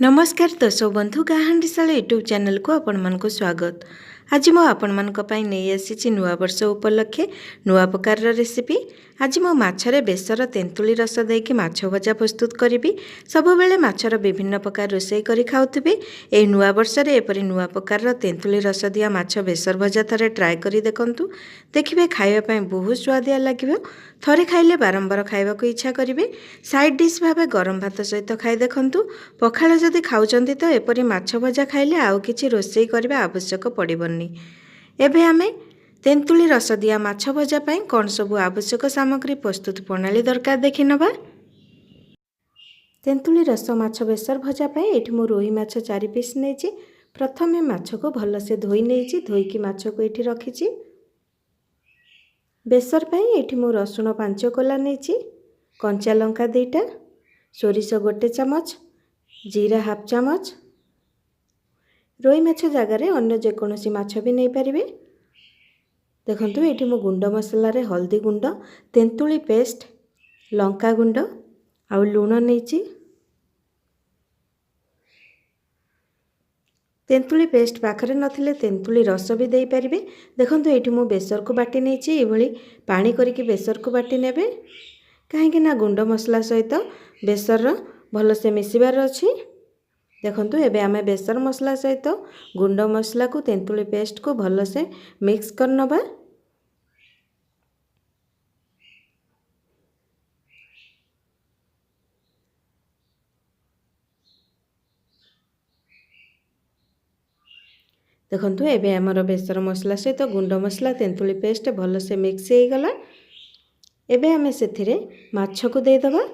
नमस्कार दर्शक बंधु गाँ हांडीशाला यूट्यूब चैनल को आपण को स्वागत। आज मो आपण नहीं आसी नुआ वर्ष उपलक्षे नुआ प्रकार रेसिपी। आज मो माछरे बेसर तेंतुली रस देकी माछ भजा प्रस्तुत करी। सब बेले माछर विभिन्न प्रकार रोषे करी खाउथिबे। ए नुआ वर्ष रे एपरि नुआ प्रकार तेंतुली रस दिया माछ बेसर भजा थरे ट्राए करी देखंतु। देखिबे खाइबा पई बहुत स्वादिया लागिबो। थरे खाइले बारंबार खाइबा को इच्छा करिवे। साइड डिश भाबे गरम भात सहित खाइ देखंतु। पखाळ जदि खाउचंती तो एपरि माछ भजा खाइले आउ किछि रोषे करबा आवश्यक पड़िबनी। एबे आमे तेंतुली रस दिया माछ भजा पई कोन सब आवश्यक सामग्री प्रस्तुत प्रणाली दरकार देखि नबा। तेंतुली रस माछ बेसर भजा पई एठी मु रोही माछ 4 पीस नेछि। प्रथमे माछ को भल से धोई नेछि। धोईकी माछ को एठी रखिछि। बेसर पई एठी मु रसुण 5 कोला नेछि, कंचा लंका 2टा, सोरिष 1 चमच, जीरा हाफ चमच। रोही माछ जगार अन्य जेकोसी माछ भी नहीं पारिबे। देखंतु एठी मु गुंड मसला रे हल्दी गुंड, तेंतुली पेस्ट, लंका गुंड आउ लूण नेछि। तेंतुली पेस्ट पाखरे नथिले तेंतुली रस भी देई पारिबे। देखंतु एठी मु बेसर को बाटी नेछि। एभली पानी करिकि बेसर को बाटी नेबे, काहेकि ना गुंड मसला सहित बेसर भल से मिसिबार अछि। देखंतु एबे आमे बेसर मसला सहित गुंड मसला को तेंतुली पेस्ट को भल से मिक्स कर नबा। देखंतु एबे हमर बेसर मसला सहित गुंड मसला तेंतुली पेस्ट भल से मिक्स हो गला। एबे आमे सेथिरे माछ को दे दबा।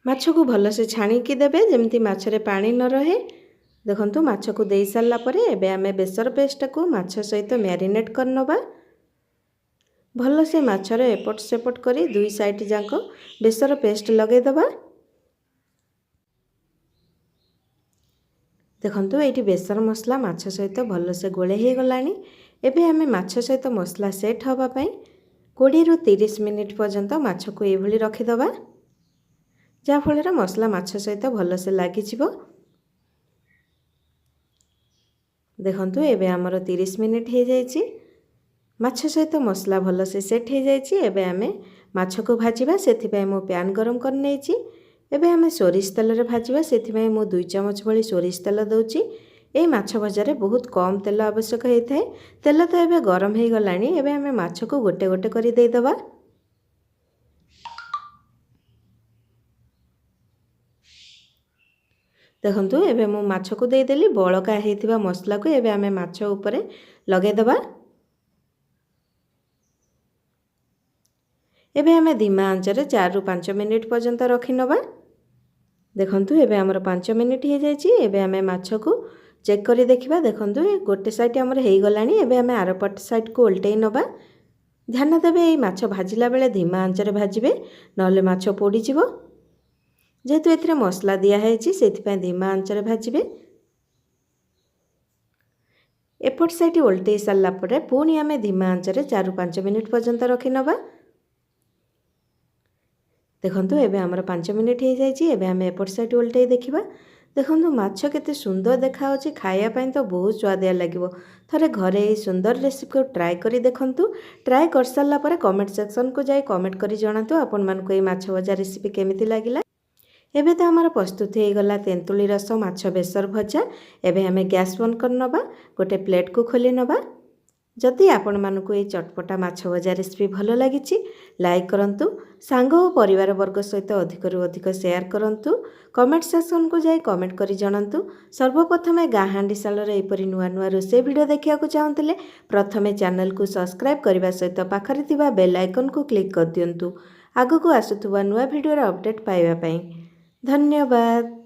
माछ को भल से छाणी की देबे जेमती माछरे पानी न रहे। देखंतु माछ को दे सारला परे एबे आमे बेसर पेस्ट को माछ सहित मैरिनेट कर नबा। भल से माछरे एपट सेपट करी दुई साइड जाक बेसर पेस्ट लगे दबा। देखंतु एठी बेसर मसला माछ सहित भल से गोले हे गलानी। एबे आमे माछ सहित मसला सेट हवा पई 20 रु 30 मिनिट पर्यंत माछ को एभली रखि दबा, जा फल मसला माछ सहित भल से लागी जिवो। देखंतु एबे हमर 30 मिनिट हे जायछि। माछ सहित मसला भल से सेट हे जायछि। एबे आमे माछ को भाजिबा। सेथि पई मो पैन गरम कर नेछि। एबे आमे सोरिष तेल रे भाजिबा। सेथि पई मो 2 चमच भली सोरिष तेल दउछि। ए माछ भजारे बहुत कम तेल आवश्यक हेथाय। तेल तो एबे गरम हे गलानी। एबे आमे माछ को गोटे गोटे करी दे दबा। देखंतु एबे मो माछ को दे देली। बळका हेथिबा मसला को एबे आमे माछ ऊपरे लगे दबा। एबे आमे धीमा आंच रे 4 रु 5 मिनिट पर्यंत रखि नबा। देखंतु एबे हमर 5 मिनिट हे जायछि। एबे आमे माछ को चेक करी देखिबा। देखंतु गोटे साइड हमर हे गलानी। एबे आमे आर पट साइड को उल्टेई नबा। ध्यान देबे ए माछ भाजिला बेले धीमा आंच रे भाजिबे, नहले माछ पोडी जिवो। जेहेतु एथिरे मसला दिया हेछि सेथि पई धीमा आंच रे भाजिबे। एपट साइड उल्टेई सारला परे पुनी आमे धीमा आंच रे 4 रु 5 मिनिट पर्यंत रखि नबा। देखंतु एबे हमर 5 मिनिट हे जायछि। एबे आमे एपट साइड उल्टेई देखिबा। देखंतु माछ केते सुंदर देखा होछि। खाया पई तो बहुत स्वादिया लागिवो। थरे घरे ए सुंदर रेसिपी को ट्राए करी देखंतु। ट्राए कर सारला परे कमेंट सेक्शन को जाई कमेंट करी जणातु आपन मान को ए माछ भजा रेसिपी केमिति लागिला। एबे तो हमर प्रस्तुत हे गला तेंतुली रस माछ बेसर भजा। एबे हमें गैस बंद कर नबा। गोटे प्लेट को खोली नबा। जदि आपण मानकु ए चटपटा माछ भजा रेसिपी भलो लागिछि लाइक करंतु, सांग और परिवार वर्ग सहित अधिक रु अधिक शेयर करंतु, कमेंट सेक्शन को जाई कमेंट करी जणांतु। सर्वप्रथमे गाँ हांडीशाला रे एपरि नुआ नुआ रोषे वीडियो देखिया को चाहंतले प्रथमे चैनल को सब्सक्राइब करबा सहित पाखरे थिबा बेल आइकन को क्लिक कर दियंतु। आगु को आसुथुबा नुआ वीडियो रा अपडेट पाइबा पई। धन्यवाद।